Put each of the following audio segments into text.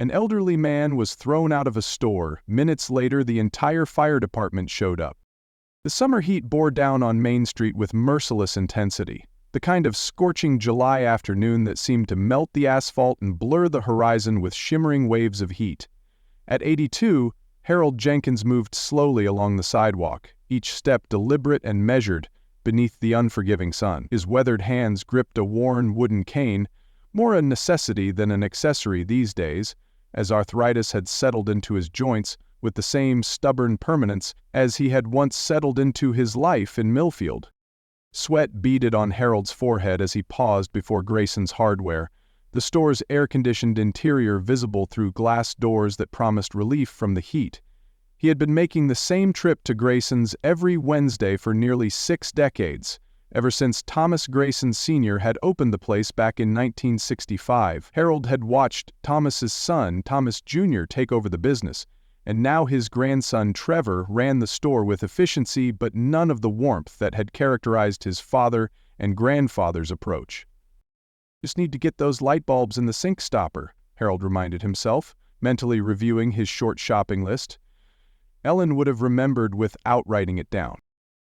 An elderly man was thrown out of a store. Minutes later, the entire fire department showed up. The summer heat bore down on Main Street with merciless intensity, the kind of scorching July afternoon that seemed to melt the asphalt and blur the horizon with shimmering waves of heat. At 82, Harold Jenkins moved slowly along the sidewalk, each step deliberate and measured beneath the unforgiving sun. His weathered hands gripped a worn wooden cane, more a necessity than an accessory these days, as arthritis had settled into his joints with the same stubborn permanence as he had once settled into his life in Millfield. Sweat beaded on Harold's forehead as he paused before Grayson's Hardware, the store's air-conditioned interior visible through glass doors that promised relief from the heat. He had been making the same trip to Grayson's every Wednesday for nearly 6 decades, ever since Thomas Grayson Sr. had opened the place back in 1965. Harold had watched Thomas's son, Thomas Jr., take over the business, and now his grandson Trevor ran the store with efficiency but none of the warmth that had characterized his father and grandfather's approach. "Just need to get those light bulbs in the sink stopper," Harold reminded himself, mentally reviewing his short shopping list. Ellen would have remembered without writing it down.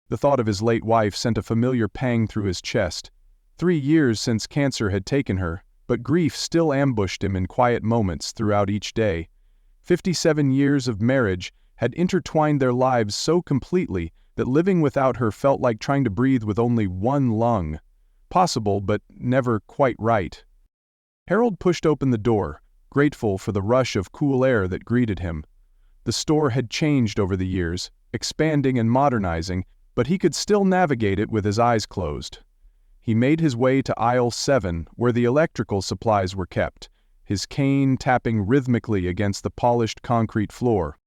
The thought of his late wife sent a familiar pang through his chest. 3 years since cancer had taken her, but grief still ambushed him in quiet moments throughout each day. 57 years of marriage had intertwined their lives so completely that living without her felt like trying to breathe with only one lung. Possible, but never quite right. Harold pushed open the door, grateful for the rush of cool air that greeted him. The store had changed over the years, expanding and modernizing, but he could still navigate it with his eyes closed. He made his way to aisle 7, where the electrical supplies were kept, his cane tapping rhythmically against the polished concrete floor.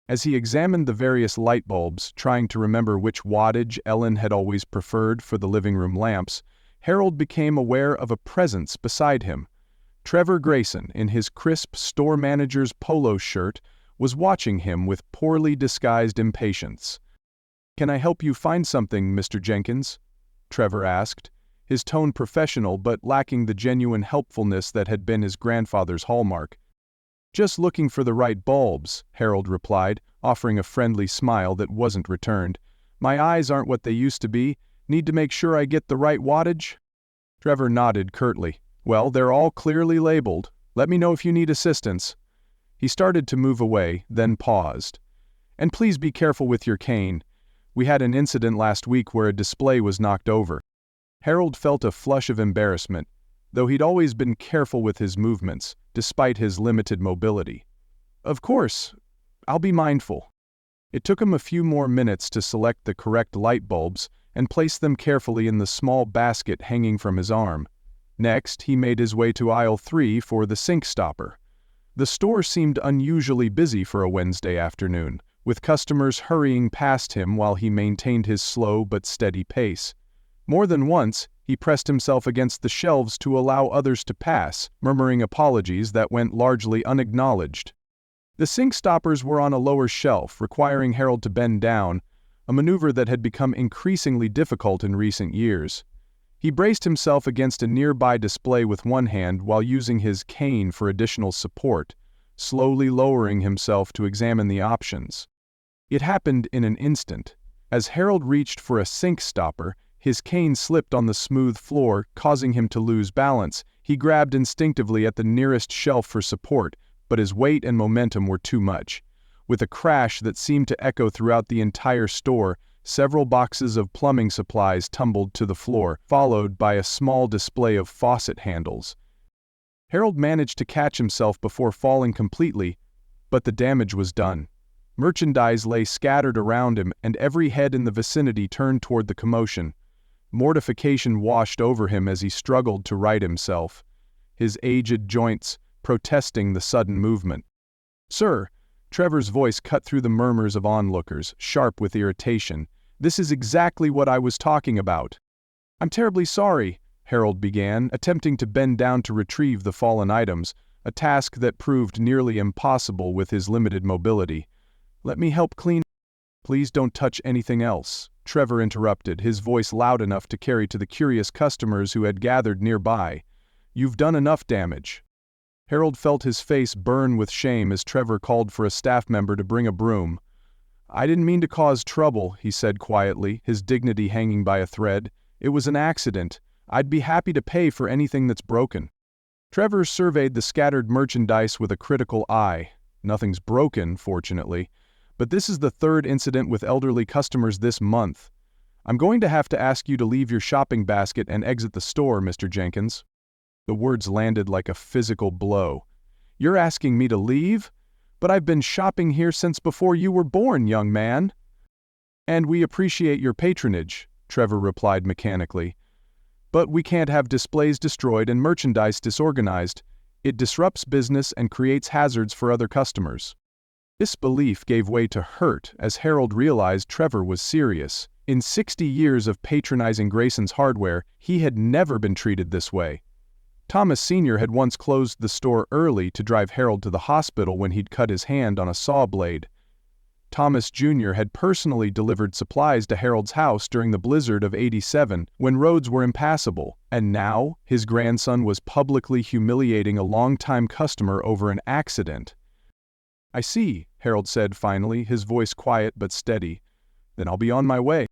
As he examined the various light bulbs, trying to remember which wattage Ellen had always preferred for the living room lamps, Harold became aware of a presence beside him. Trevor Grayson, in his crisp store manager's polo shirt, was watching him with poorly disguised impatience. "Can I help you find something, Mr. Jenkins?" Trevor asked, his tone professional but lacking the genuine helpfulness that had been his grandfather's hallmark. "Just looking for the right bulbs," Harold replied, offering a friendly smile that wasn't returned. "My eyes aren't what they used to be. Need to make sure I get the right wattage?" Trevor nodded curtly. "Well, they're all clearly labeled. Let me know if you need assistance." He started to move away, then paused. "And please be careful with your cane. We had an incident last week where a display was knocked over." Harold felt a flush of embarrassment, though he'd always been careful with his movements, despite his limited mobility. "Of course, I'll be mindful." It took him a few more minutes to select the correct light bulbs and place them carefully in the small basket hanging from his arm. Next, he made his way to aisle 3 for the sink stopper. The store seemed unusually busy for a Wednesday afternoon, with customers hurrying past him while he maintained his slow but steady pace. More than once, he pressed himself against the shelves to allow others to pass, murmuring apologies that went largely unacknowledged. The sink stoppers were on a lower shelf, requiring Harold to bend down, a maneuver that had become increasingly difficult in recent years. He braced himself against a nearby display with one hand while using his cane for additional support, slowly lowering himself to examine the options. It happened in an instant. As Harold reached for a sink stopper, his cane slipped on the smooth floor, causing him to lose balance. He grabbed instinctively at the nearest shelf for support, but his weight and momentum were too much. With a crash that seemed to echo throughout the entire store, several boxes of plumbing supplies tumbled to the floor, followed by a small display of faucet handles. Harold managed to catch himself before falling completely, but the damage was done. Merchandise lay scattered around him, and every head in the vicinity turned toward the commotion. Mortification washed over him as he struggled to right himself, his aged joints protesting the sudden movement. "Sir," Trevor's voice cut through the murmurs of onlookers, sharp with irritation, "this is exactly what I was talking about." "I'm terribly sorry," Harold began, attempting to bend down to retrieve the fallen items, a task that proved nearly impossible with his limited mobility. "Let me help clean—" "Please don't touch anything else," Trevor interrupted, his voice loud enough to carry to the curious customers who had gathered nearby. "You've done enough damage." Harold felt his face burn with shame as Trevor called for a staff member to bring a broom. "I didn't mean to cause trouble," he said quietly, his dignity hanging by a thread. "It was an accident. I'd be happy to pay for anything that's broken." Trevor surveyed the scattered merchandise with a critical eye. "Nothing's broken, fortunately. But this is the third incident with elderly customers this month. I'm going to have to ask you to leave your shopping basket and exit the store, Mr. Jenkins." The words landed like a physical blow. "You're asking me to leave? But I've been shopping here since before you were born, young man." "And we appreciate your patronage," Trevor replied mechanically. "But we can't have displays destroyed and merchandise disorganized. It disrupts business and creates hazards for other customers." Disbelief gave way to hurt as Harold realized Trevor was serious. In 60 years of patronizing Grayson's Hardware, he had never been treated this way. Thomas Sr. had once closed the store early to drive Harold to the hospital when he'd cut his hand on a saw blade. Thomas Jr. had personally delivered supplies to Harold's house during the blizzard of '87 when roads were impassable, and now his grandson was publicly humiliating a longtime customer over an accident. "I see," Harold said finally, his voice quiet but steady. "Then I'll be on my way."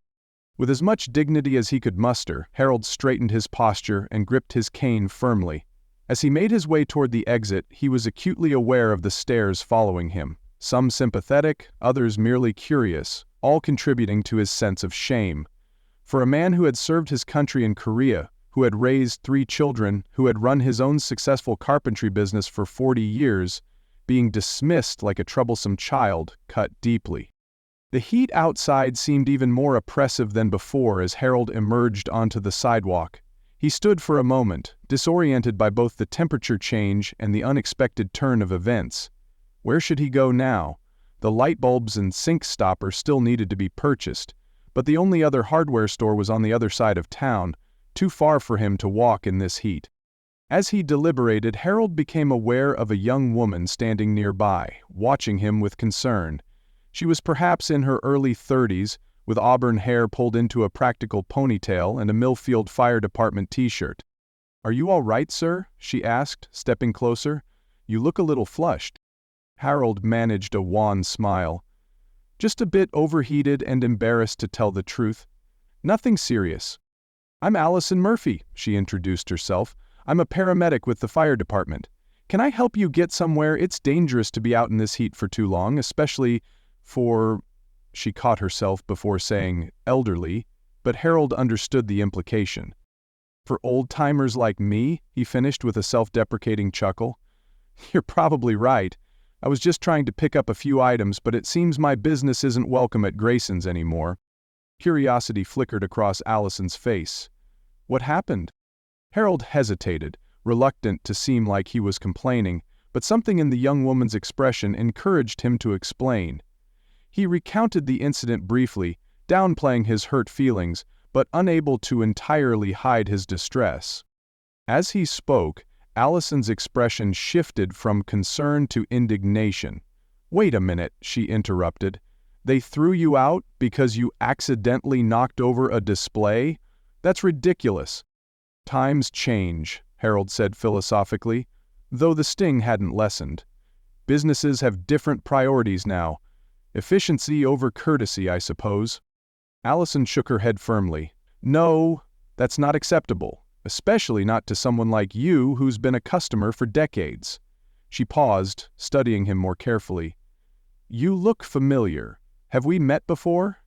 With as much dignity as he could muster, Harold straightened his posture and gripped his cane firmly. As he made his way toward the exit, he was acutely aware of the stares following him, some sympathetic, others merely curious, all contributing to his sense of shame. For a man who had served his country in Korea, who had raised 3 children, who had run his own successful carpentry business for 40 years, being dismissed like a troublesome child cut deeply. The heat outside seemed even more oppressive than before as Harold emerged onto the sidewalk. He stood for a moment, disoriented by both the temperature change and the unexpected turn of events. Where should he go now? The light bulbs and sink stopper still needed to be purchased, but the only other hardware store was on the other side of town, too far for him to walk in this heat. As he deliberated, Harold became aware of a young woman standing nearby, watching him with concern. She was perhaps in her early 30s, with auburn hair pulled into a practical ponytail and a Millfield Fire Department t-shirt. "Are you all right, sir?" she asked, stepping closer. "You look a little flushed." Harold managed a wan smile. "Just a bit overheated and embarrassed, to tell the truth. Nothing serious." "I'm Allison Murphy," she introduced herself. "I'm a paramedic with the fire department. Can I help you get somewhere? It's dangerous to be out in this heat for too long, especially for—" she caught herself before saying elderly, but Harold understood the implication. "For old-timers like me," he finished with a self-deprecating chuckle. "You're probably right. I was just trying to pick up a few items, but it seems my business isn't welcome at Grayson's anymore." Curiosity flickered across Allison's face. "What happened?" Harold hesitated, reluctant to seem like he was complaining, but something in the young woman's expression encouraged him to explain. He recounted the incident briefly, downplaying his hurt feelings, but unable to entirely hide his distress. As he spoke, Allison's expression shifted from concern to indignation. "Wait a minute," she interrupted. "They threw you out because you accidentally knocked over a display? That's ridiculous." "Times change," Harold said philosophically, though the sting hadn't lessened. "Businesses have different priorities now. Efficiency over courtesy, I suppose." Allison shook her head firmly. "No, that's not acceptable, especially not to someone like you who's been a customer for decades." She paused, studying him more carefully. "You look familiar. Have we met before?"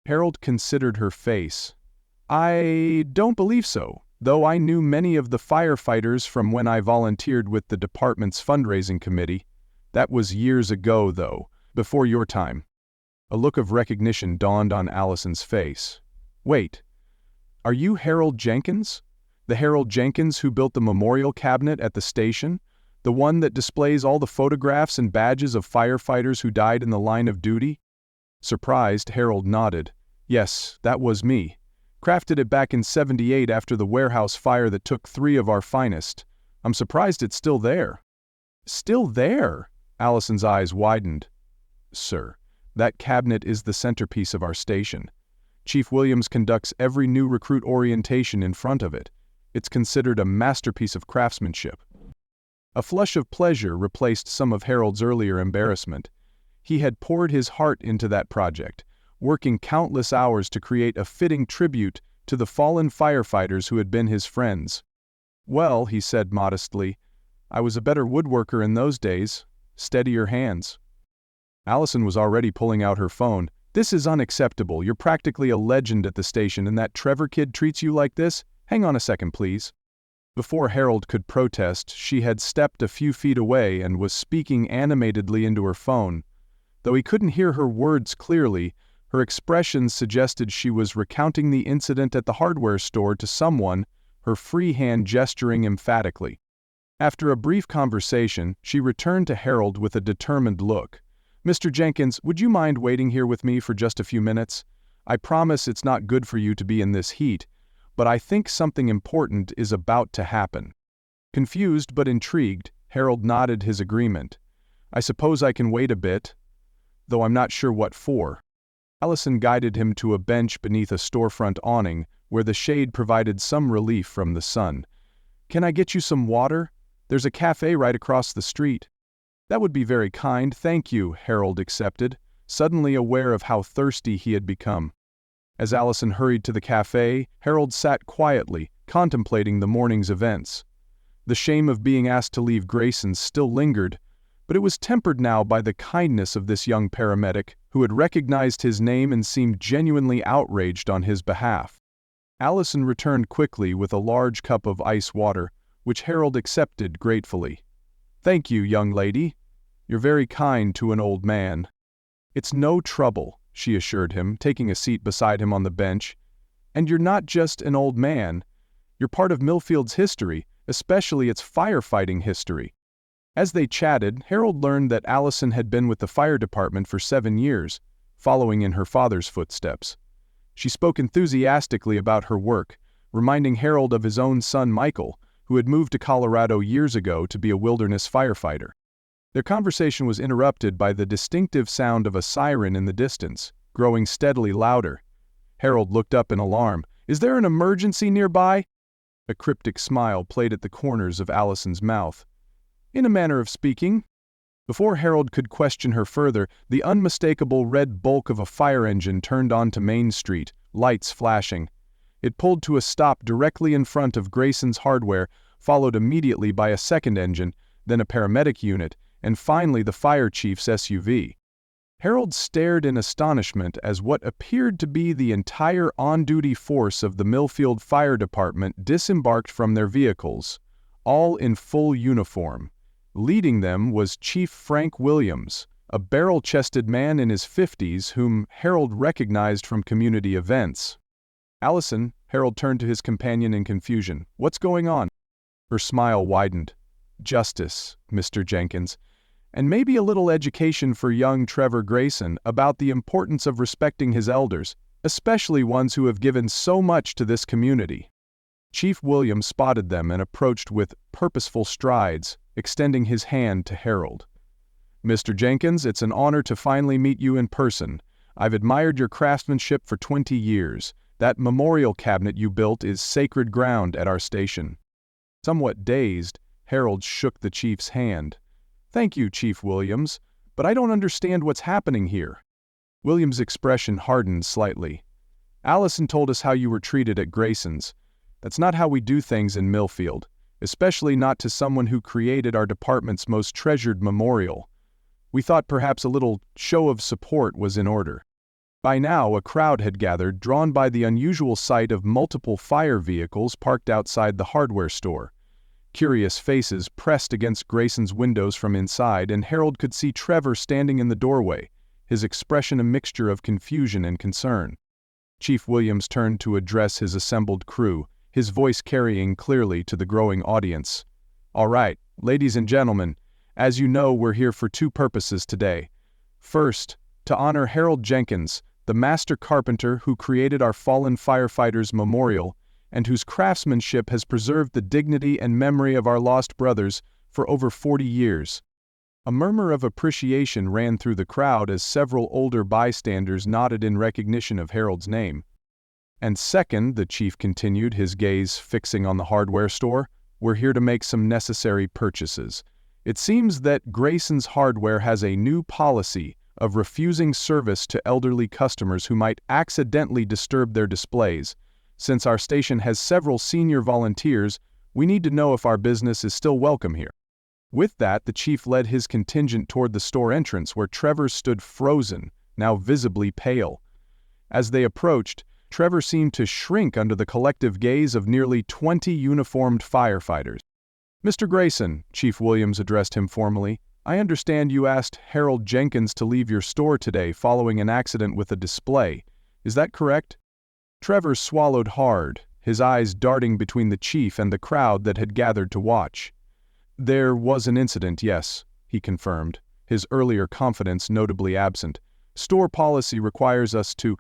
Harold considered her face. "I don't believe so, though I knew many of the firefighters from when I volunteered with the department's fundraising committee. That was years ago, though, before your time." A look of recognition dawned on Allison's face. "Wait, are you Harold Jenkins? The Harold Jenkins who built the memorial cabinet at the station? The one that displays all the photographs and badges of firefighters who died in the line of duty?" Surprised, Harold nodded. "Yes, that was me. Crafted it back in '78 after the warehouse fire that took 3 of our finest. I'm surprised it's still there." "Still there?" Allison's eyes widened. "Sir, that cabinet is the centerpiece of our station. Chief Williams conducts every new recruit orientation in front of it. It's considered a masterpiece of craftsmanship." A flush of pleasure replaced some of Harold's earlier embarrassment. He had poured his heart into that project, working countless hours to create a fitting tribute to the fallen firefighters who had been his friends. "Well," he said modestly, "I was a better woodworker in those days. Steady your hands." Allison was already pulling out her phone. "This is unacceptable. You're practically a legend at the station, and that Trevor kid treats you like this? Hang on a second, please." Before Harold could protest, she had stepped a few feet away and was speaking animatedly into her phone. Though he couldn't hear her words clearly, her expressions suggested she was recounting the incident at the hardware store to someone, her free hand gesturing emphatically. After a brief conversation, she returned to Harold with a determined look. "Mr. Jenkins, would you mind waiting here with me for just a few minutes? I promise it's not good for you to be in this heat, but I think something important is about to happen." Confused but intrigued, Harold nodded his agreement. "I suppose I can wait a bit, though I'm not sure what for." Allison guided him to a bench beneath a storefront awning, where the shade provided some relief from the sun. "Can I get you some water? There's a cafe right across the street." "That would be very kind, thank you," Harold accepted, suddenly aware of how thirsty he had become. As Allison hurried to the cafe, Harold sat quietly, contemplating the morning's events. The shame of being asked to leave Grayson's still lingered, but it was tempered now by the kindness of this young paramedic, who had recognized his name and seemed genuinely outraged on his behalf. Allison returned quickly with a large cup of ice water, which Harold accepted gratefully. "Thank you, young lady. You're very kind to an old man." "It's no trouble," she assured him, taking a seat beside him on the bench. "And you're not just an old man. You're part of Millfield's history, especially its firefighting history." As they chatted, Harold learned that Allison had been with the fire department for 7 years, following in her father's footsteps. She spoke enthusiastically about her work, reminding Harold of his own son Michael, who had moved to Colorado years ago to be a wilderness firefighter. Their conversation was interrupted by the distinctive sound of a siren in the distance, growing steadily louder. Harold looked up in alarm. "Is there an emergency nearby?" A cryptic smile played at the corners of Allison's mouth. "In a manner of speaking." Before Harold could question her further, the unmistakable red bulk of a fire engine turned onto Main Street, lights flashing. It pulled to a stop directly in front of Grayson's Hardware, followed immediately by a second engine, then a paramedic unit, and finally the fire chief's SUV. Harold stared in astonishment as what appeared to be the entire on-duty force of the Millfield Fire Department disembarked from their vehicles, all in full uniform. Leading them was Chief Frank Williams, a barrel-chested man in his 50s whom Harold recognized from community events. "Allison," Harold turned to his companion in confusion. "What's going on?" Her smile widened. "Justice, Mr. Jenkins, and maybe a little education for young Trevor Grayson about the importance of respecting his elders, especially ones who have given so much to this community." Chief Williams spotted them and approached with purposeful strides, extending his hand to Harold. "Mr. Jenkins, it's an honor to finally meet you in person. I've admired your craftsmanship for 20 years. That memorial cabinet you built is sacred ground at our station." Somewhat dazed, Harold shook the chief's hand. "Thank you, Chief Williams, but I don't understand what's happening here." Williams' expression hardened slightly. "Allison told us how you were treated at Grayson's. That's not how we do things in Millfield, especially not to someone who created our department's most treasured memorial. We thought perhaps a little show of support was in order." By now, a crowd had gathered, drawn by the unusual sight of multiple fire vehicles parked outside the hardware store. Curious faces pressed against Grayson's windows from inside, and Harold could see Trevor standing in the doorway, his expression a mixture of confusion and concern. Chief Williams turned to address his assembled crew, his voice carrying clearly to the growing audience. "All right, ladies and gentlemen, as you know, we're here for 2 purposes today. First, to honor Harold Jenkins, the master carpenter who created our fallen firefighters' memorial and whose craftsmanship has preserved the dignity and memory of our lost brothers for over 40 years. A murmur of appreciation ran through the crowd as several older bystanders nodded in recognition of Harold's name. And second, the chief continued, his gaze fixing on the hardware store, we're here to make some necessary purchases. It seems that Grayson's Hardware has a new policy of refusing service to elderly customers who might accidentally disturb their displays. Since our station has several senior volunteers, we need to know if our business is still welcome here." With that, the chief led his contingent toward the store entrance, where Trevor stood frozen, now visibly pale. As they approached, Trevor seemed to shrink under the collective gaze of nearly 20 uniformed firefighters. "Mr. Grayson," Chief Williams addressed him formally, "I understand you asked Harold Jenkins to leave your store today following an accident with a display. Is that correct?" Trevor swallowed hard, his eyes darting between the chief and the crowd that had gathered to watch. "There was an incident, yes," he confirmed, his earlier confidence notably absent. "Store policy requires us to—"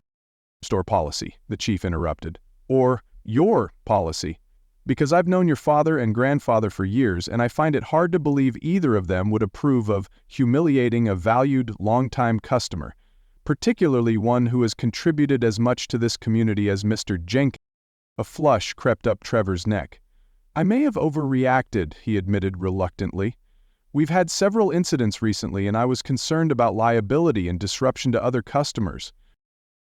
"Store policy," the chief interrupted. "Or your policy. Because I've known your father and grandfather for years, and I find it hard to believe either of them would approve of humiliating a valued, long-time customer, particularly one who has contributed as much to this community as Mr. Jenkins." A flush crept up Trevor's neck. "I may have overreacted," he admitted reluctantly. "We've had several incidents recently, and I was concerned about liability and disruption to other customers."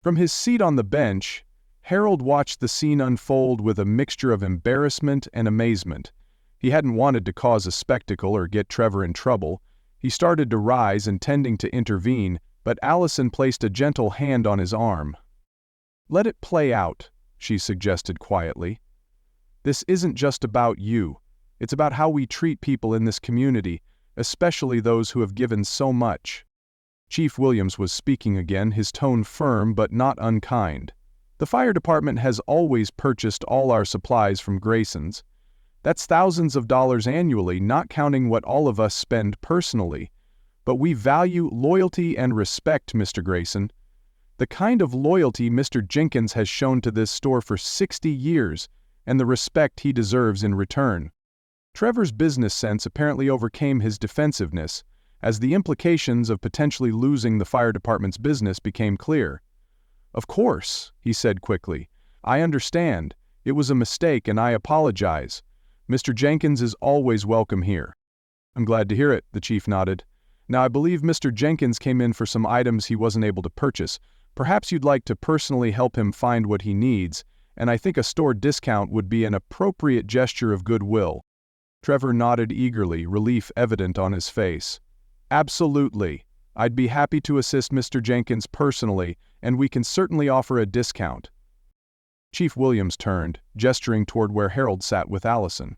From his seat on the bench, Harold watched the scene unfold with a mixture of embarrassment and amazement. He hadn't wanted to cause a spectacle or get Trevor in trouble. He started to rise, intending to intervene, but Allison placed a gentle hand on his arm. "Let it play out," she suggested quietly. "This isn't just about you. It's about how we treat people in this community, especially those who have given so much." Chief Williams was speaking again, his tone firm but not unkind. "The fire department has always purchased all our supplies from Grayson's. That's thousands of dollars annually, not counting what all of us spend personally. But we value loyalty and respect, Mr. Grayson. The kind of loyalty Mr. Jenkins has shown to this store for 60 years, and the respect he deserves in return." Trevor's business sense apparently overcame his defensiveness, as the implications of potentially losing the fire department's business became clear. "Of course," he said quickly. "I understand. It was a mistake, and I apologize. Mr. Jenkins is always welcome here." "I'm glad to hear it," the chief nodded. "Now, I believe Mr. Jenkins came in for some items he wasn't able to purchase. Perhaps you'd like to personally help him find what he needs, and I think a store discount would be an appropriate gesture of goodwill." Trevor nodded eagerly, relief evident on his face. "Absolutely. I'd be happy to assist Mr. Jenkins personally, and we can certainly offer a discount." Chief Williams turned, gesturing toward where Harold sat with Allison.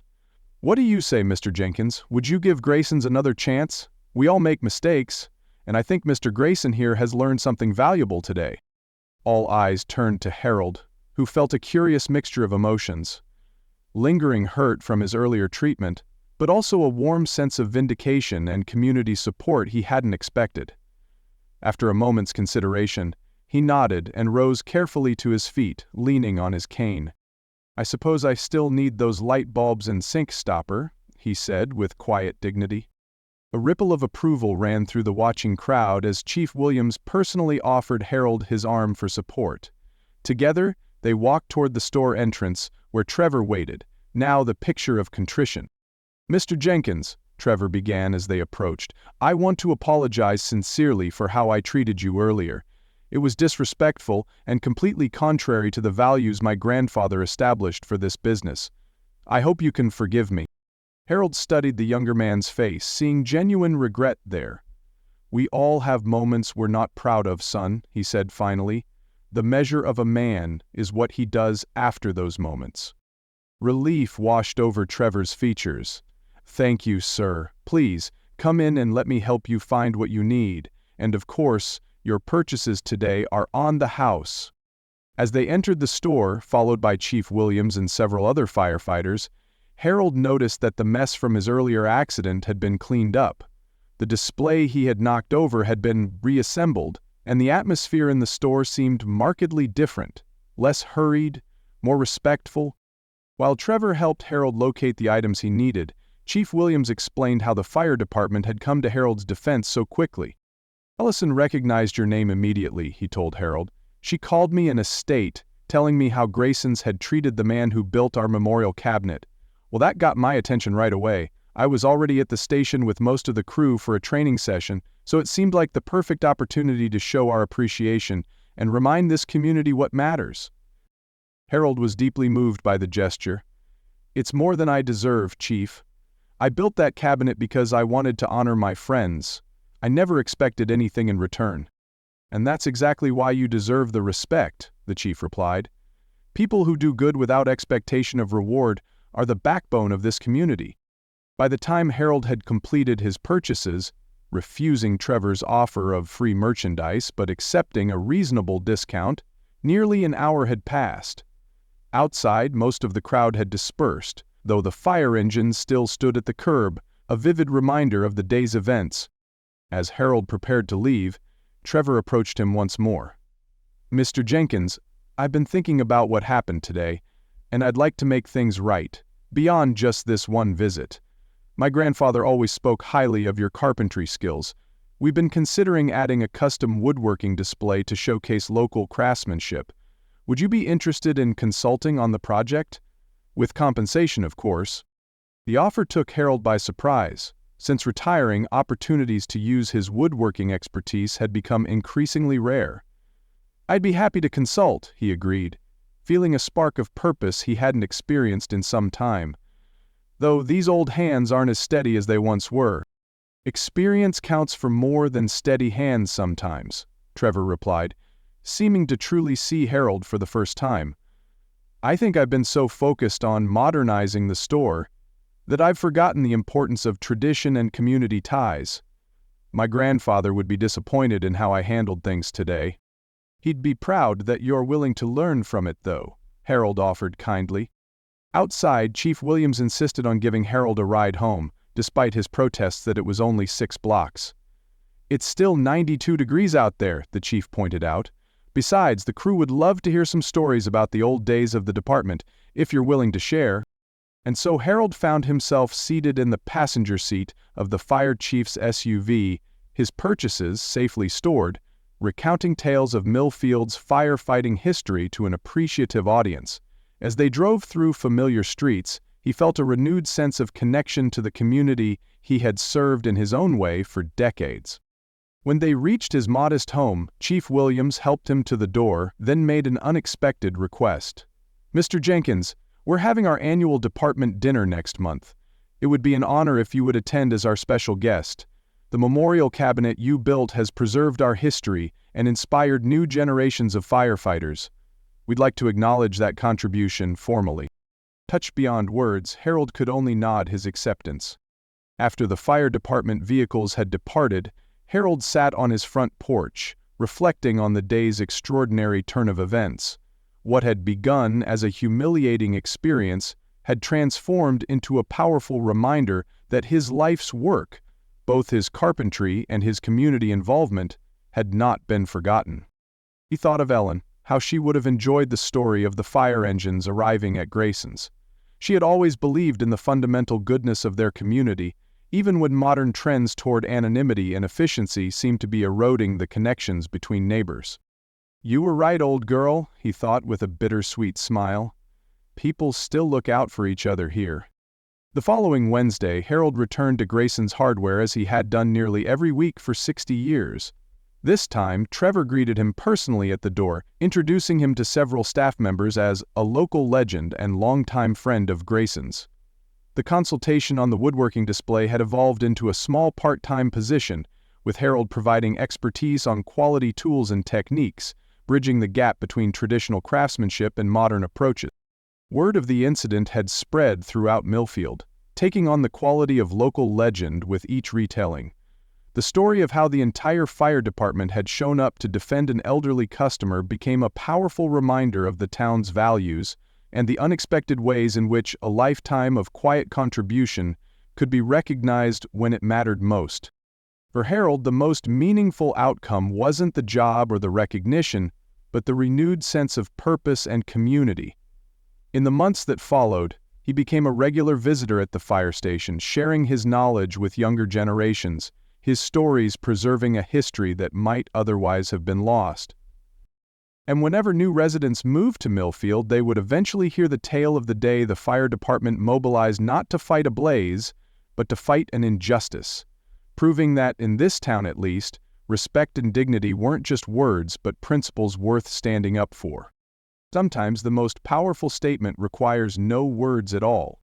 "What do you say, Mr. Jenkins? Would you give Grayson's another chance? We all make mistakes, and I think Mr. Grayson here has learned something valuable today." All eyes turned to Harold, who felt a curious mixture of emotions. Lingering hurt from his earlier treatment, but also a warm sense of vindication and community support he hadn't expected. After a moment's consideration, he nodded and rose carefully to his feet, leaning on his cane. "I suppose I still need those light bulbs and sink stopper," he said with quiet dignity. A ripple of approval ran through the watching crowd as Chief Williams personally offered Harold his arm for support. Together, they walked toward the store entrance, where Trevor waited, now the picture of contrition. "Mr. Jenkins," Trevor began as they approached, "I want to apologize sincerely for how I treated you earlier. It was disrespectful and completely contrary to the values my grandfather established for this business. I hope you can forgive me." Harold studied the younger man's face, seeing genuine regret there. "We all have moments we're not proud of, son," he said finally. "The measure of a man is what he does after those moments." Relief washed over Trevor's features. "Thank you, sir. Please, come in and let me help you find what you need. And of course, your purchases today are on the house." As they entered the store, followed by Chief Williams and several other firefighters, Harold noticed that the mess from his earlier accident had been cleaned up. The display he had knocked over had been reassembled, and the atmosphere in the store seemed markedly different, less hurried, more respectful. While Trevor helped Harold locate the items he needed, Chief Williams explained how the fire department had come to Harold's defense so quickly. "Allison recognized your name immediately," he told Harold. "She called me in a state, telling me how Grayson's had treated the man who built our memorial cabinet. Well, that got my attention right away. I was already at the station with most of the crew for a training session, so it seemed like the perfect opportunity to show our appreciation and remind this community what matters. Harold was deeply moved by the gesture. "It's more than I deserve, Chief. I built that cabinet because I wanted to honor my friends. I never expected anything in return." "And that's exactly why you deserve the respect," the chief replied. "People who do good without expectation of reward are the backbone of this community." By the time Harold had completed his purchases, refusing Trevor's offer of free merchandise but accepting a reasonable discount, nearly an hour had passed. Outside, most of the crowd had dispersed, though the fire engine still stood at the curb, a vivid reminder of the day's events. As Harold prepared to leave, Trevor approached him once more. "Mr. Jenkins, I've been thinking about what happened today, and I'd like to make things right, beyond just this one visit. My grandfather always spoke highly of your carpentry skills. We've been considering adding a custom woodworking display to showcase local craftsmanship. Would you be interested in consulting on the project? With compensation, of course." The offer took Harold by surprise. Since retiring, opportunities to use his woodworking expertise had become increasingly rare. "I'd be happy to consult," he agreed, feeling a spark of purpose he hadn't experienced in some time. "Though these old hands aren't as steady as they once were." "Experience counts for more than steady hands sometimes," Trevor replied, seeming to truly see Harold for the first time. "I think I've been so focused on modernizing the store that I've forgotten the importance of tradition and community ties. My grandfather would be disappointed in how I handled things today." "He'd be proud that you're willing to learn from it, though," Harold offered kindly. Outside, Chief Williams insisted on giving Harold a ride home, despite his protests that it was only 6 blocks. "It's still 92 degrees out there," the chief pointed out. "Besides, the crew would love to hear some stories about the old days of the department, if you're willing to share." And so Harold found himself seated in the passenger seat of the fire chief's SUV, his purchases safely stored, recounting tales of Millfield's firefighting history to an appreciative audience. As they drove through familiar streets, he felt a renewed sense of connection to the community he had served in his own way for decades. When they reached his modest home, Chief Williams helped him to the door, then made an unexpected request. "Mr. Jenkins, we're having our annual department dinner next month. It would be an honor if you would attend as our special guest. The memorial cabinet you built has preserved our history and inspired new generations of firefighters. We'd like to acknowledge that contribution formally." Touched beyond words, Harold could only nod his acceptance. After the fire department vehicles had departed, Harold sat on his front porch, reflecting on the day's extraordinary turn of events. What had begun as a humiliating experience had transformed into a powerful reminder that his life's work, both his carpentry and his community involvement, had not been forgotten. He thought of Ellen, how she would have enjoyed the story of the fire engines arriving at Grayson's. She had always believed in the fundamental goodness of their community, even when modern trends toward anonymity and efficiency seemed to be eroding the connections between neighbors. "You were right, old girl," he thought with a bittersweet smile. "People still look out for each other here." The following Wednesday, Harold returned to Grayson's Hardware as he had done nearly every week for 60 years. This time, Trevor greeted him personally at the door, introducing him to several staff members as a local legend and longtime friend of Grayson's. The consultation on the woodworking display had evolved into a small part-time position, with Harold providing expertise on quality tools and techniques, bridging the gap between traditional craftsmanship and modern approaches. Word of the incident had spread throughout Millfield, taking on the quality of local legend with each retelling. The story of how the entire fire department had shown up to defend an elderly customer became a powerful reminder of the town's values and the unexpected ways in which a lifetime of quiet contribution could be recognized when it mattered most. For Harold, the most meaningful outcome wasn't the job or the recognition, but the renewed sense of purpose and community. In the months that followed, he became a regular visitor at the fire station, sharing his knowledge with younger generations, his stories preserving a history that might otherwise have been lost. And whenever new residents moved to Millfield, they would eventually hear the tale of the day the fire department mobilized not to fight a blaze, but to fight an injustice, proving that, in this town at least, respect and dignity weren't just words but principles worth standing up for. Sometimes the most powerful statement requires no words at all.